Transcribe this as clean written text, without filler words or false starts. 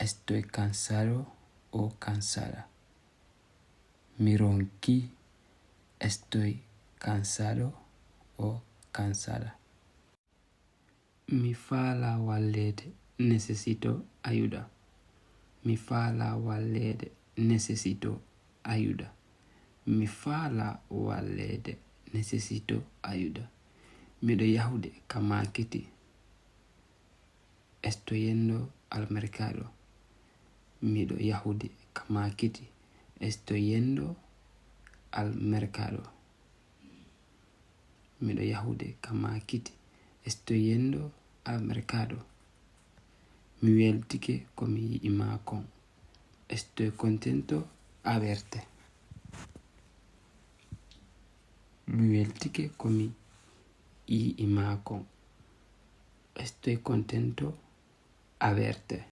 Estoy cansado o cansada. Mi ronquí. Estoy cansado o cansada. Mi fala walede. Necesito ayuda. Mi fala walede. Necesito ayuda. Mi fala walede. Necesito ayuda. Mido yahude kama kiti. Estoy yendo al mercado. Mido yahude kama kiti. Estoy yendo al mercado. Mido yahude kama kiti. Estoy yendo al mercado. Mi weltike komi imakon. Estoy contento a verte. Mi weltike komi imakon. Estoy contento a verte.